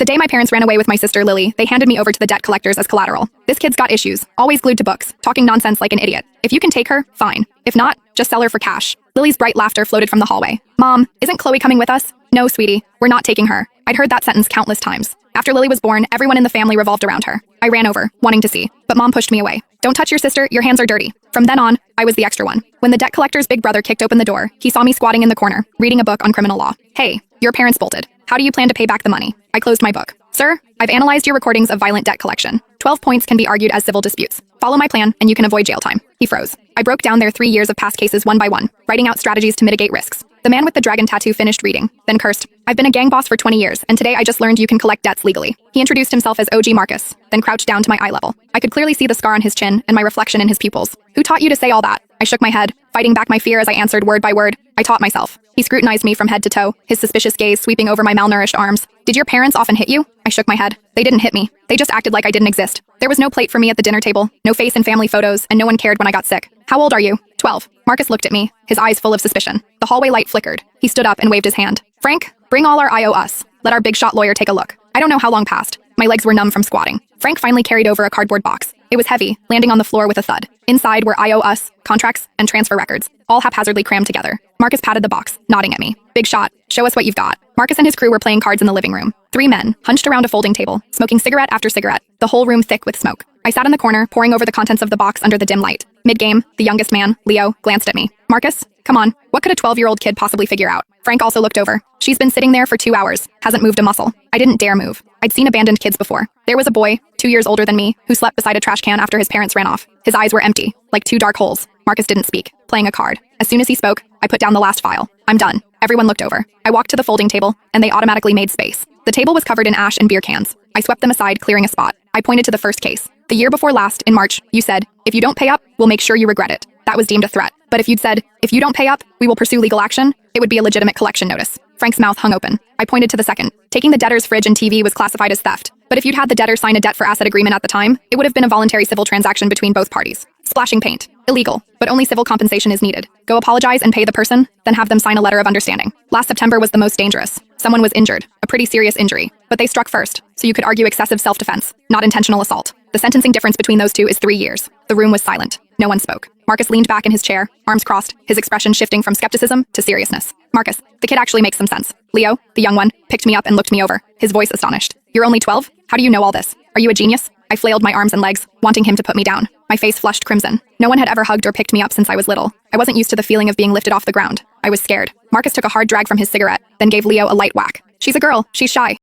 The day my parents ran away with my sister Lily, they handed me over to the debt collectors as collateral. This kid's got issues, always glued to books, talking nonsense like an idiot. If you can take her, fine. If not, just sell her for cash. Lily's bright laughter floated from the hallway. Mom, isn't Chloe coming with us? No, sweetie, we're not taking her. I'd heard that sentence countless times. After Lily was born, everyone in the family revolved around her. I ran over, wanting to see, but Mom pushed me away. Don't touch your sister, your hands are dirty. From then on, I was the extra one. When the debt collector's big brother kicked open the door, he saw me squatting in the corner, reading a book on criminal law. Hey, your parents bolted. How do you plan to pay back the money? I closed my book. Sir, I've analyzed your recordings of violent debt collection. 12 points can be argued as civil disputes. Follow my plan, and you can avoid jail time. He froze. I broke down their 3 years of past cases one by one, writing out strategies to mitigate risks. The man with the dragon tattoo finished reading, then cursed. I've been a gang boss for 20 years, and today I just learned you can collect debts legally. He introduced himself as OG Marcus, then crouched down to my eye level. I could clearly see the scar on his chin and my reflection in his pupils. Who taught you to say all that? I shook my head, fighting back my fear as I answered word by word. I taught myself. He scrutinized me from head to toe, his suspicious gaze sweeping over my malnourished arms. Did your parents often hit you? I shook my head. They didn't hit me. They just acted like I didn't exist. There was no plate for me at the dinner table, no face in family photos, and no one cared when I got sick. How old are you? 12. Marcus looked at me, his eyes full of suspicion. The hallway light flickered. He stood up and waved his hand. Frank, bring all our IO us. Let our big shot lawyer take a look. I don't know how long passed. My legs were numb from squatting. Frank finally carried over a cardboard box. It was heavy, landing on the floor with a thud. Inside were IO us, contracts, and transfer records, all haphazardly crammed together. Marcus patted the box, nodding at me. Big shot, show us what you've got. Marcus and his crew were playing cards in the living room. 3 men, hunched around a folding table, smoking cigarette after cigarette, the whole room thick with smoke. I sat in the corner, poring over the contents of the box under the dim light. Mid-game, the youngest man, Leo, glanced at me. Marcus, come on, what could a 12-year-old kid possibly figure out? Frank also looked over. She's been sitting there for 2 hours, hasn't moved a muscle. I didn't dare move. I'd seen abandoned kids before. There was a boy, 2 years older than me, who slept beside a trash can after his parents ran off. His eyes were empty, like 2 dark holes. Marcus didn't speak, playing a card. As soon as he spoke, I put down the last file. I'm done. Everyone looked over. I walked to the folding table, and they automatically made space. The table was covered in ash and beer cans. I swept them aside, clearing a spot. I pointed to the first case. The year before last, in March, you said, if you don't pay up, we'll make sure you regret it. That was deemed a threat. But if you'd said, if you don't pay up, we will pursue legal action, it would be a legitimate collection notice. Frank's mouth hung open. I pointed to the second. Taking the debtor's fridge and TV was classified as theft. But if you'd had the debtor sign a debt for asset agreement at the time, it would have been a voluntary civil transaction between both parties. Splashing paint. Illegal, but only civil compensation is needed. Go apologize and pay the person, then have them sign a letter of understanding. Last September was the most dangerous. Someone was injured, a pretty serious injury, but they struck first, so you could argue excessive self-defense, not intentional assault. The sentencing difference between those two is 3 years. The room was silent. No one spoke. Marcus leaned back in his chair, arms crossed, his expression shifting from skepticism to seriousness. Marcus, the kid actually makes some sense. Leo, the young one, picked me up and looked me over, his voice astonished. You're only 12? How do you know all this? Are you a genius? I flailed my arms and legs, wanting him to put me down. My face flushed crimson. No one had ever hugged or picked me up since I was little. I wasn't used to the feeling of being lifted off the ground. I was scared. Marcus took a hard drag from his cigarette, then gave Leo a light whack. She's a girl. She's shy.